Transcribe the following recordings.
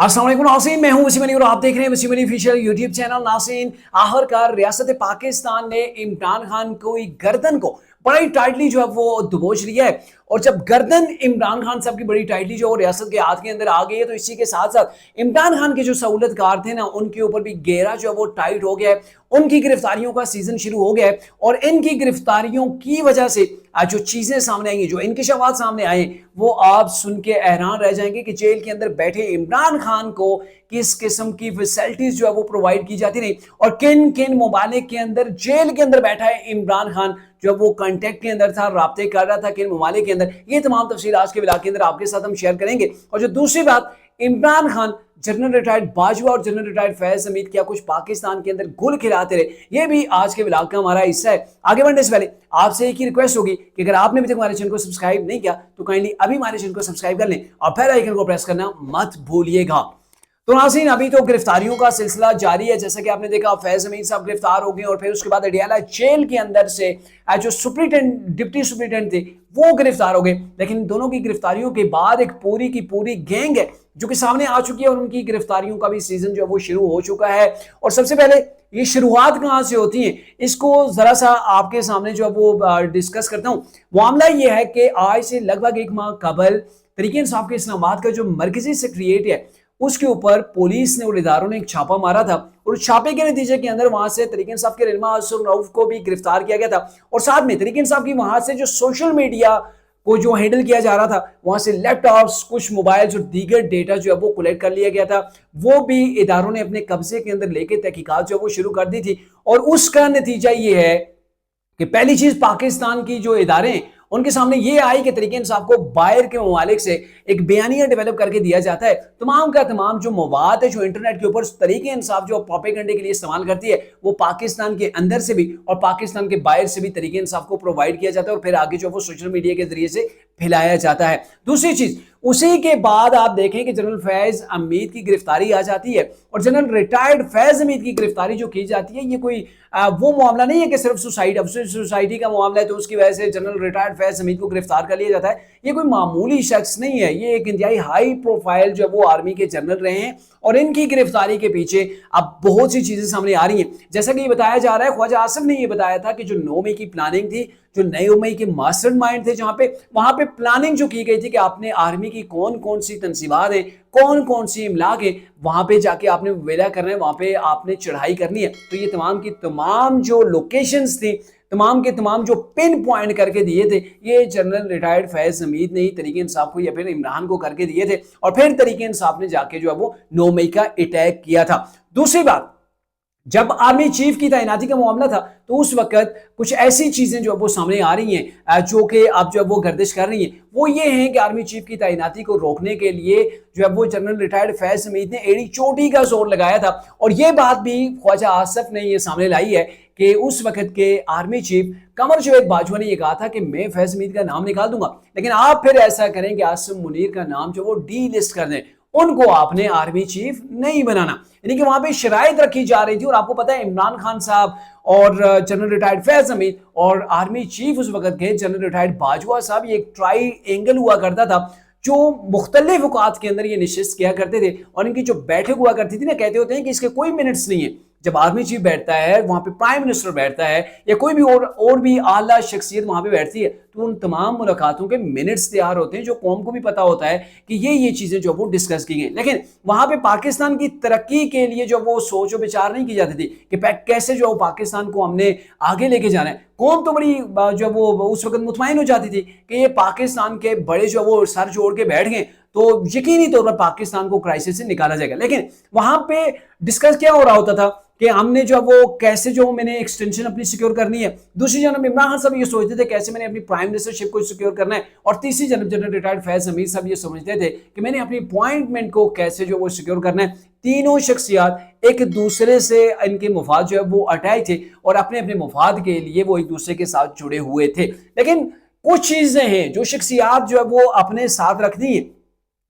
अस्सलाम वालेकुम नाज़रीन, मैं हूं वसीम अली और आप देख रहे हैं Waseem Ali official YouTube channel. नाज़रीन, आखिरकार रियासत पाकिस्तान ने इमरान खान को गर्दन को बड़ी टाइटली जो है वो दबोच लिया है। और जब गर्दन इमरान खान साहब की बड़ी टाइटली जो रियासत के हाथ के अंदर आ गई है, तो इसी के साथ साथ इमरान खान के जो सहूलतकार थे ना, उनके ऊपर भी घेरा जो है वो टाइट हो गया है। उनकी गिरफ्तारियों का सीजन शुरू हो गया है और इनकी गिरफ्तारियों की वजह से जो चीजें सामने आई, जो इंकशाफात सामने आए, वो आप सुन के हैरान रह जाएंगे कि जेल के अंदर बैठे इमरान खान को किस किस्म की फैसिलिटीज जो है वो प्रोवाइड की जाती नहीं, और किन किन ममालिक के अंदर जेल के अंदर बैठा है इमरान खान जो वो कांटेक्ट के अंदर था, राब्ते कर रहा था किन ममालिक के अंदर। ये तमाम तफसील आज के व्लॉग के अंदर आपके साथ हम शेयर करेंगे। और जो दूसरी बात, इमरान खान, जनरल रिटायर्ड बाजवा और जनरल रिटायर्ड फैज हमीद क्या कुछ पाकिस्तान के अंदर गुल खिलाते रहे, ये भी आज के व्लॉग का हमारा हिस्सा है। आगे बढ़ने से पहले आपसे एक ही रिक्वेस्ट होगी कि अगर आपने अभी तक हमारे चैनल को सब्सक्राइब नहीं किया तो काइंडली अभी हमारे चैनल को सब्सक्राइब कर लें और बेल आइकन को प्रेस करना मत भूलिएगा। तो नाज़रीन, अभी तो गिरफ्तारियों का सिलसिला जारी है। जैसा कि आपने देखा, फैज हमीद साहब गिरफ्तार हो गए और फिर उसके बाद अडियाला जेल के अंदर से जो डिप्टी सुप्रिटेंडेंट थे वो गिरफ्तार हो गए। लेकिन दोनों की गिरफ्तारियों के बाद एक पूरी की पूरी गैंग है जो कि सामने आ चुकी है और उनकी गिरफ्तारियों का भी सीजन जो है वो शुरू हो चुका है। और सबसे पहले ये शुरुआत कहाँ से होती है, इसको जरा सा आपके सामने जो है वो डिस्कस करता हूँ। मामला ये है कि आज से लगभग एक माह कबल तहरीक इंसाफ के इस्लामाबाद का जो मरकजी सेक्रेटेरिएट है उसके ऊपर पुलिस ने और इदारों ने एक छापा मारा था, और छापे के नतीजे के अंदर वहां से तहरीक इंसाफ के रहनुमा असद रऊफ को भी गिरफ्तार किया गया था। और साथ में तहरीक इंसाफ की वहां से जो सोशल मीडिया को जो हैंडल किया जा रहा था, वहां से लैपटॉप्स, कुछ मोबाइल्स और दीगर डेटा जो है वो कलेक्ट कर लिया गया था। वो भी इदारों ने अपने कब्जे के अंदर लेके तहकीकात जो है वो शुरू कर दी थी। और उसका नतीजा ये है कि पहली चीज, पाकिस्तान की जो इदारे उनके सामने ये आई कि तहरीक इंसाफ को बाहर के ममालिक से एक बयानिया डेवलप करके दिया जाता है। तमाम का तमाम जो मवाद है जो इंटरनेट के ऊपर तहरीक इंसाफ जो प्रोपेगेंडे के लिए इस्तेमाल करती है, वो पाकिस्तान के अंदर से भी और पाकिस्तान के बाहर से भी तहरीक इंसाफ को प्रोवाइड किया जाता है और फिर आगे जो वो सोशल मीडिया के जरिए से फैलाया जाता है। दूसरी चीज, उसी के बाद आप देखें कि जनरल फैज हमीद की गिरफ्तारी आ जाती है, और जनरल रिटायर्ड फैज हमीद की गिरफ्तारी जो की जाती है, ये कोई वो मामला नहीं है कि सिर्फ सोसाइटी का मामला है तो उसकी वजह से जनरल रिटायर्ड फैज हमीद को गिरफ्तार कर लिया जाता है। ये कोई मामूली शख्स नहीं है, ये एक इंतहाई हाई प्रोफाइल जो वो आर्मी के जनरल रहे हैं, और इनकी गिरफ्तारी के पीछे अब बहुत सी चीजें सामने आ रही हैं। जैसा कि ये बताया जा रहा है, ख्वाजा आसिफ ने ये बताया था कि जो 9 मई की प्लानिंग थी, जो 9 मई के मास्टरमाइंड थे, वहां पे प्लानिंग जो की गई थी कि आपने आर्मी की कौन कौन सी तंसीबात है, कौन कौन सी इमलाक है, वहां पे जाके आपने वेला करना है, वहां पे आपने चढ़ाई करनी है। तो ये तमाम की तमाम जो लोकेशंस थी, तमाम के तमाम जो पिन पॉइंट करके दिए थे, ये जनरल रिटायर्ड फैज हमीद ने ही तहरीक इंसाफ को या फिर इमरान को करके दिए थे, और फिर तहरीक इंसाफ ने जाके जो है वो 9 मई का अटैक किया था। दूसरी बात, जब आर्मी चीफ की तैनाती का मामला था तो उस वक्त कुछ ऐसी चीजें जो वो सामने आ रही हैं जो कि अब जो वो गर्दिश कर रही हैं, वो ये हैं कि आर्मी चीफ की तैनाती को रोकने के लिए जो है वो जनरल रिटायर्ड फैज हमीद ने एड़ी चोटी का जोर लगाया था। और ये बात भी ख्वाजा आसिफ ने ये सामने लाई है कि उस वक्त के आर्मी चीफ कमर जावेद बाजवा ने ये कहा था कि मैं फैज हमीद का नाम निकाल दूंगा, लेकिन आप फिर ऐसा करें कि आसिम मुनीर का नाम जो वो डी लिस्ट कर दें, उनको आपने आर्मी चीफ नहीं बनाना। यानी कि वहां पे शराइत रखी जा रही थी। और आपको पता है, इमरान खान साहब और जनरल रिटायर्ड फैज हमीद और आर्मी चीफ उस वक्त के जनरल रिटायर्ड बाजवा साहब, ये एक ट्राई एंगल हुआ करता था जो मुख्तलिफ औकात के अंदर ये निश्चित किया करते थे। और इनकी जो बैठक हुआ करती थी ना, कहते होते हैं कि इसके कोई मिनट्स नहीं है। जब आर्मी चीफ बैठता है, वहां पे प्राइम मिनिस्टर बैठता है या कोई भी और भी आला शख्सियत वहां पे बैठती है, तो उन तमाम मुलाकातों के मिनट्स तैयार होते हैं, जो कौम को भी पता होता है कि ये चीजें जो वो डिस्कस की गई। लेकिन वहां पे पाकिस्तान की तरक्की के लिए जो वो सोच और विचार नहीं की जाती थी कि कैसे जो पाकिस्तान को हमने आगे लेके जाना है। कौम तो बड़ी जो वो उस वक्त मुतमईन हो जाती थी कि ये पाकिस्तान के बड़े जो वो सर जोड़ के बैठ गए तो यकीनी तौर पर पाकिस्तान को क्राइसिस से निकाला जाएगा। लेकिन वहां पे डिस्कस क्या हो रहा होता था कि हमने जो वो कैसे जो मैंने एक्सटेंशन अपनी सिक्योर करनी है। दूसरी जानब इमरान खान साहब ये सोचते थे कैसे मैंने अपनी प्राइम मिनिस्टरशिप को सिक्योर करना है, और तीसरी जानब जनरल रिटायर्ड फैज हमीद साहब ये समझते थे कि मैंने अपनी अपॉइंटमेंट को कैसे जो वो सिक्योर करना है। तीनों शख्सियात एक दूसरे से इनके मुफाद जो है वो अटैच थे और अपने अपने मुफाद के लिए वो एक दूसरे के साथ जुड़े हुए थे। लेकिन कुछ चीजें हैं जो शख्सियात जो है वो अपने साथ रखती हैं,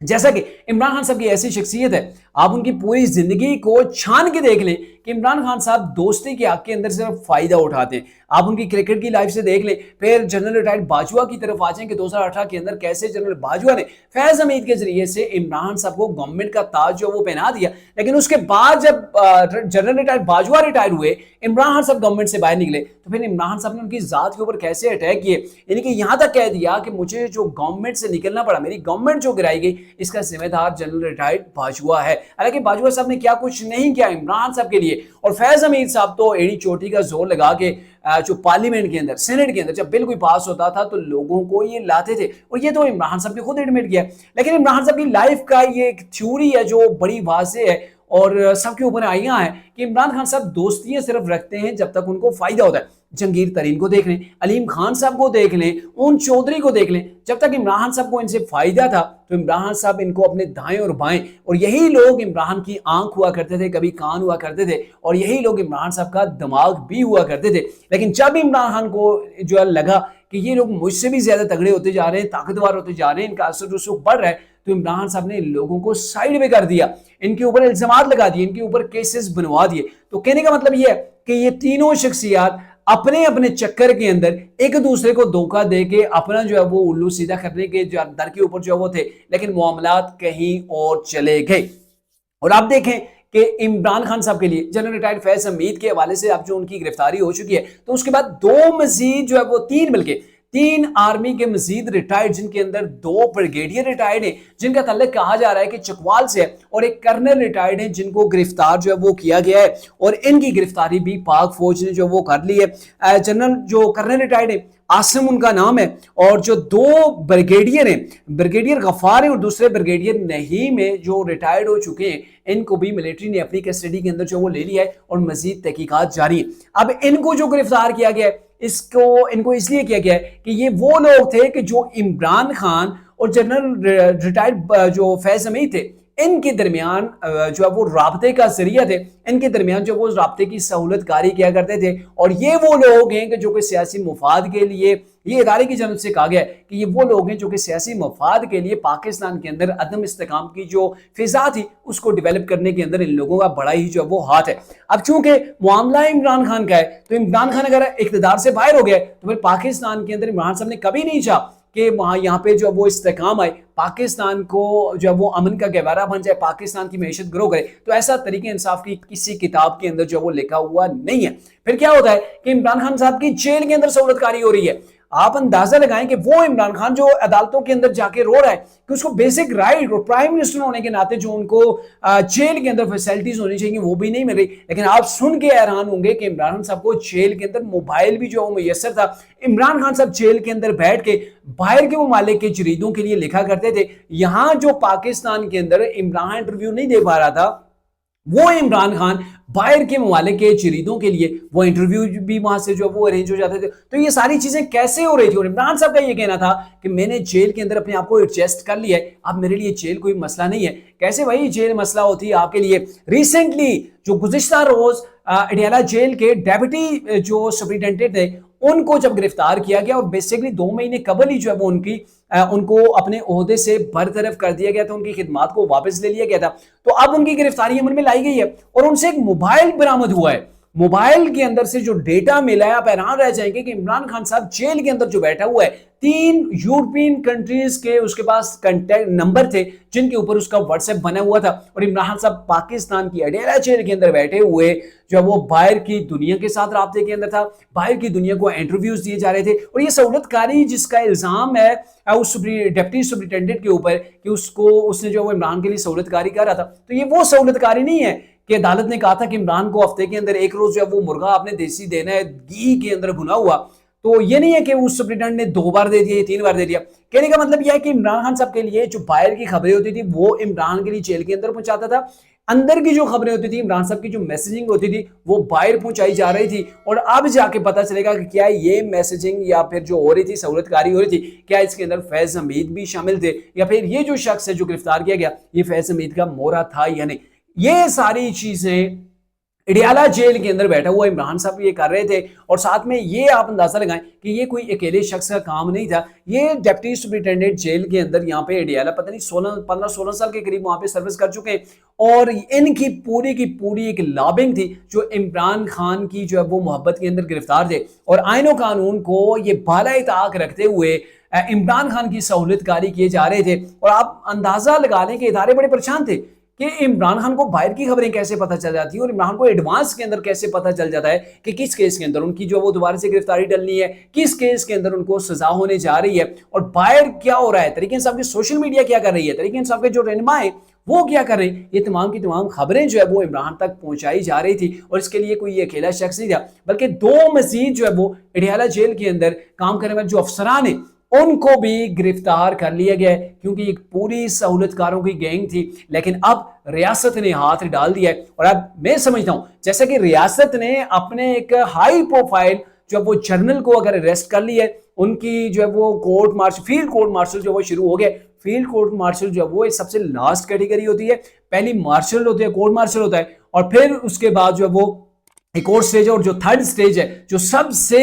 जैसा कि इमरान खान साहब की ऐसी शख्सियत है, आप उनकी पूरी जिंदगी को छान के देख लें कि इमरान खान साहब दोस्ती के हक के अंदर सिर्फ फायदा उठाते हैं। आप उनकी क्रिकेट की लाइफ से देख लें, फिर जनरल रिटायर्ड बाजवा की तरफ आ जाएं कि 2018 के अंदर कैसे जनरल बाजवा ने फैज हमीद के जरिए से इमरान साहब को गवर्नमेंट का ताज जो वो पहना दिया। लेकिन उसके बाद जब जनरल रिटायर्ड बाजवा रिटायर हुए, इमरान खान साहब गवर्नमेंट से बाहर निकले, तो फिर इमरान साहब ने उनकी जात के ऊपर कैसे अटैक किए, यानी कि यहां तक कह दिया कि मुझे जो गवर्नमेंट से निकलना पड़ा, मेरी गवर्नमेंट जो गिराई गई, इसका जिम्मेदार जनरल रिटायर्ड बाजवा है। हालांकि बाजवा साहब ने क्या कुछ नहीं किया इमरान साहब के लिए, और फैज हमीद साहब तो एड़ी चोटी का जोर लगा के जो पार्लियामेंट के अंदर, सेनेट के अंदर जब बिल कोई पास होता था तो लोगों को ये लाते थे, और ये तो इमरान साहब ने खुद एडमिट किया। लेकिन इमरान साहब की लाइफ का ये एक थ्योरी है जो बड़ी वाज़ेह है और सबके ऊपर आइयां है कि इमरान खान साहब दोस्तियां सिर्फ रखते हैं जब तक उनको फायदा होता है। जंगीर तरीन को देख लें, अलीम खान साहब को देख लें, उन चौधरी को देख लें, जब तक इमरान खान साहब को इनसे फायदा था तो इमरान खान साहब इनको अपने दाएं और बाएं, और यही लोग इमरान की आंख हुआ करते थे, कभी कान हुआ करते थे, और यही लोग इमरान साहब का दिमाग भी हुआ करते थे। लेकिन जब इमरान खान को जो है लगा कि ये लोग मुझसे भी ज्यादा तगड़े होते जा रहे हैं, ताकतवर होते जा रहे हैं, इनका असर रसूख बढ़ रहा है, तो इमरान साहब ने लोगों को साइड में कर दिया, इनके ऊपर इल्जामात लगा दिए, इनके ऊपर केसेस बनवा दिए। तो कहने का मतलब ये है कि ये तीनों शख्सियात अपने अपने चक्कर के अंदर एक दूसरे को धोखा दे के अपना जो है वो उल्लू सीधा करने के दर के ऊपर जो है वो थे, लेकिन मामलात कहीं और चले गए। और आप देखें कि इमरान खान साहब के लिए जनरल रिटायर्ड फैज हमीद के हवाले से अब जो उनकी गिरफ्तारी हो चुकी है, तो उसके बाद दो मजीद जो है वो तीन आर्मी के मजीद रिटायर्ड, जिनके अंदर 2 ब्रिगेडियर रिटायर्ड हैं जिनका ताल्लुक कहा जा रहा है कि चकवाल से है, और एक कर्नल रिटायर्ड हैं जिनको गिरफ्तार जो है वो किया गया है, और इनकी गिरफ्तारी भी पाक फौज ने जो वो कर ली है। जनरल जो कर्नल रिटायर्ड है आसिम उनका नाम है, और जो 2 ब्रिगेडियर हैं, ब्रिगेडियर गफ्फार हैं और दूसरे ब्रिगेडियर नहीम में जो रिटायर्ड हो चुके हैं, इनको भी मिलिट्री ने अपनी कस्टडी के अंदर जो वो ले लिया है और मजीद तहकीकात जारी है। अब इनको जो गिरफ्तार किया गया है, इनको इसलिए किया गया है कि ये वो लोग थे कि जो इमरान खान और जनरल रिटायर्ड जो फैज हमीद थे, इनके दरमियान जो है वो राब्ते का जरिया थे, इनके दरमियान जो वो राब्ते की सहूलत कारी किया करते थे। और ये वो लोग हैं कि जो कि सियासी मुफाद के लिए, ये इदारे की जानब से कहा गया है कि ये वो लोग हैं जो कि सियासी मफाद के लिए पाकिस्तान के अंदर अदम इस्तेकाम की जो फिजा थी उसको डेवलप करने के अंदर इन लोगों का बड़ा ही जो वो हाथ है। अब चूंकि मामला इमरान खान का है, तो इमरान खान अगर इख्तिदार से बाहर हो गया तो फिर पाकिस्तान के अंदर इमरान साहब ने कभी नहीं चाहा कि वहाँ यहाँ पे जो वो इस्तेकाम आए, पाकिस्तान को जो वो अमन का गहवारा बन जाए, पाकिस्तान की मैशत ग्रो करे। तो ऐसा तरीके इंसाफ की किसी किताब के अंदर जो वो लिखा हुआ नहीं है। फिर क्या होता है कि इमरान खान साहब की जेल के अंदर सहूलतकारी हो रही है। आप अंदाजा लगाएं कि वो इमरान खान जो अदालतों के अंदर जाके रो रहा है कि उसको बेसिक राइट और प्राइम मिनिस्टर होने के नाते जो उनको जेल के अंदर फैसिलिटीज होनी चाहिए वो भी नहीं मिल रही। लेकिन आप सुन के हैरान होंगे कि इमरान खान साहब को जेल के अंदर मोबाइल भी जो मुयसर था। इमरान खान साहब जेल के अंदर बैठ के बाहर के ममालिक के जरीदों के लिए लिखा करते थे। यहां जो पाकिस्तान के अंदर इमरान इंटरव्यू नहीं दे पा रहा था, वो इमरान खान बाहर के ममालिक के जरीदों के लिए वो इंटरव्यू भी वहां से जो वो अरेंज हो जाते थे। तो ये सारी चीजें कैसे हो रही थी? और इमरान साहब का ये कहना था कि मैंने जेल के अंदर अपने आप को एडजस्ट कर लिया है, अब मेरे लिए जेल कोई मसला नहीं है। कैसे भाई जेल मसला होती है आपके लिए? रिसेंटली जो गुज़िश्ता रोज अडियाला जेल के डेप्यूटी जो सुपरिटेंडेंट थे उनको जब गिरफ्तार किया गया और बेसिकली 2 महीने कबल ही जो है वो उनको अपने ओहदे से बरतरफ कर दिया गया था, उनकी खिदमात को वापस ले लिया गया था। तो अब उनकी गिरफ्तारी अमल में लाई गई है और उनसे एक मोबाइल बरामद हुआ है। मोबाइल के अंदर से जो डेटा मिला है, आप हैरान रह जाएंगे कि इमरान खान साहब जेल के अंदर जो बैठा हुआ है, 3 यूरोपियन कंट्रीज के उसके पास कांटेक्ट नंबर थे जिनके ऊपर उसका व्हाट्सएप बना हुआ था। और इमरान खान साहब पाकिस्तान की अडेरा जेल के अंदर बैठे हुए जो वो बाहर की दुनिया के साथ राब्ते के अंदर था, बाहर की दुनिया को इंटरव्यूज दिए जा रहे थे। और ये सहूलतकारी जिसका इल्जाम है उस डिप्टी सुपरिटेंडेंट के ऊपर कि उसने जो वो इमरान के लिए सहूलतकारी कर रहा था, तो ये वो सहूलतकारी नहीं है कि अदालत ने कहा था कि इमरान को हफ्ते के अंदर एक रोज जो है वो मुर्गा आपने देसी देना है घी के अंदर भुना हुआ। तो ये नहीं है कि उस सुपरिटेंडेंट ने 2 बार दे दिया, 3 बार दे दिया। कहने का मतलब यह है कि इमरान खान साहब के लिए जो बाहर की खबरें होती थी वो इमरान के लिए जेल के अंदर पहुंचाता था, अंदर की जो खबरें होती थी, इमरान साहब की जो मैसेजिंग होती थी वो बाहर पहुंचाई जा रही थी। और अब जाके पता चलेगा कि क्या ये मैसेजिंग या फिर जो हो रही थी सहूलतकारी हो रही थी, क्या इसके अंदर फैज हमीद भी शामिल थे या फिर ये जो शख्स है जो गिरफ्तार किया गया ये फैज हमीद का मोहरा था या नहीं। ये सारी चीजें एडियाला जेल के अंदर बैठा हुआ इमरान साहब ये कर रहे थे। और साथ में ये आप अंदाजा लगाएं कि ये कोई अकेले शख्स का काम नहीं था, ये डिप्टी सुपरिटेंडेंट जेल के अंदर यहाँ पे एडियाला पता नहीं 15-16 साल के करीब वहां पे सर्विस कर चुके हैं। और इनकी पूरी की पूरी एक लॉबिंग थी जो इमरान खान की जो है वो मोहब्बत के अंदर गिरफ्तार थे। और आईनो कानून को ये बाला ताक रखते हुए इमरान खान की सहूलतकारी किए जा रहे थे। और आप अंदाजा लगा लें कि इदारे बड़े परेशान थे कि इमरान खान को बाहर की खबरें कैसे पता चल जाती है और इमरान को एडवांस के अंदर कैसे पता चल जाता है कि किस केस के अंदर उनकी जो वो दोबारा से गिरफ्तारी डलनी है, किस केस के अंदर उनको सजा होने जा रही है, और बाहर क्या हो रहा है, तरीके इंसाफ की सोशल मीडिया क्या कर रही है, तरीके इंसाफ के जो रहनुमा है वो क्या कर रहे हैं। ये तमाम की तमाम खबरें जो है वो इमरान तक पहुंचाई जा रही थी। और इसके लिए कोई अकेला शख्स नहीं था, बल्कि 2 मजीद जो है वो एडियाला जेल के अंदर काम करने वाले जो अफसरान है उनको भी गिरफ्तार कर लिया गया है, क्योंकि एक पूरी सहूलतकारों की गैंग थी। लेकिन अब रियासत ने हाथ डाल दिया है। और अब मैं समझता हूं जैसा कि रियासत ने अपने एक हाई प्रोफाइल जो वो जर्नल को अगर अरेस्ट कर लिया है, उनकी जो है वो court martial, field court martial जो वो शुरू हो गया। फील्ड कोर्ट मार्शल जो है वो सबसे लास्ट कैटेगरी होती है, पहली मार्शल होती है, कोर्ट मार्शल होता है, और फिर उसके बाद जो है वो एक और स्टेज है। और जो थर्ड स्टेज है जो सबसे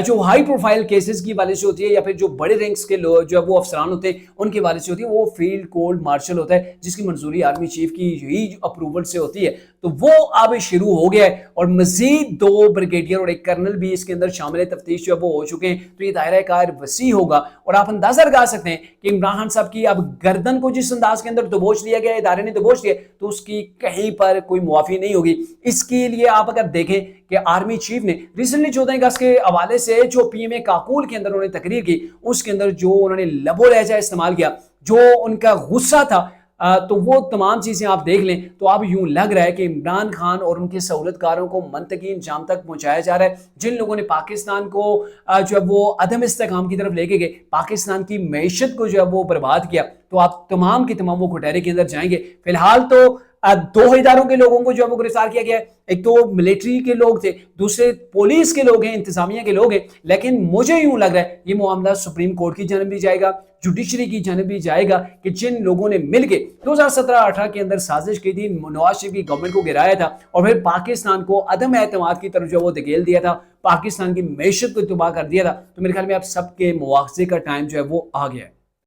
जो हाई प्रोफाइल केसेस की वाले से होती है, या फिर जो बड़े रैंक्स के लोग जो है वो अफसरान होते हैं उनके वाले से होती है, वो फील्ड कोर्ट मार्शल होता है, जिसकी मंजूरी आर्मी चीफ की ही अप्रूवल से होती है। तो वो अब शुरू हो गया है और मजीद 2 ब्रिगेडियर और एक कर्नल भी इसके अंदर शामिल तफ्तीश जो है वो हो चुके हैं। तो ये दायरा कार वसी होगा। और आप अंदाजा लगा सकते हैं कि इमरान खान साहब की अब गर्दन को जिस अंदाज के अंदर दबोच लिया गया, इदारे ने दबोच लिया, तो उसकी कहीं पर कोई मुआफी नहीं होगी। इसके लिए आप अगर देखें कि आर्मी चीफ ने रिसेंटली 14 अगस्त के हवाले से जो पीएमए काकूल के अंदर उन्होंने तकरीर की, उसके अंदर जो उन्होंने लबो लहजा इस्तेमाल किया, जो उनका गुस्सा था, तो वो तमाम चीजें आप देख लें तो अब यूं लग रहा है कि इमरान खान और उनके सहूलतकारों को मंतकी अंजाम तक पहुंचाया जा रहा है। जिन लोगों ने पाकिस्तान को जो है वो अदम इस्तेकाम की तरफ लेके गए, पाकिस्तान की मैशत को जो है वो बर्बाद किया, तो आप तमाम की तमाम वो घुटहरे के अंदर जाएंगे। फिलहाल तो 2 इदारों के लोगों को जो है वो गिरफ्तार किया गया है। एक तो मिलिट्री के लोग थे, दूसरे पुलिस के लोग हैं, इंतजामिया के लोग हैं। लेकिन मुझे यूं लग रहा है ये मामला सुप्रीम कोर्ट की जानब भी जाएगा, जुडिशरी की जानब भी जाएगा, कि जिन लोगों ने मिलकर 2017-18 के अंदर साजिश की थी, नवाज शरीफ की गवर्नमेंट को गिराया था और फिर पाकिस्तान को अदम एतमाद की तरफ जो वो धकेल दिया था, पाकिस्तान की मैशत को तबाह कर दिया था, तो मेरे ख्याल में अब सबके मुआवजे का टाइम जो है वो आ गया है।